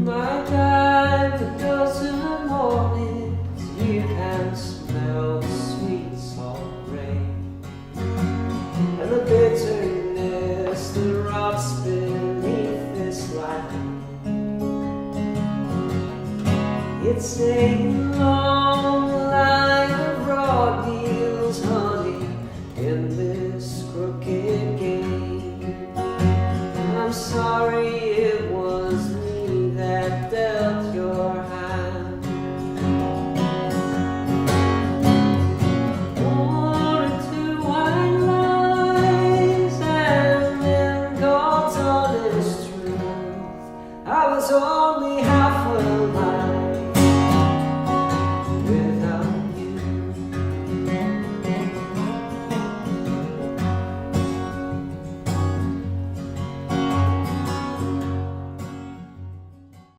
My God, a dozen mornings you can smell the sweet salt rain and the bitterness that rots beneath this light. It's a long line of raw deals, honey, in this crooked game. I'm sorry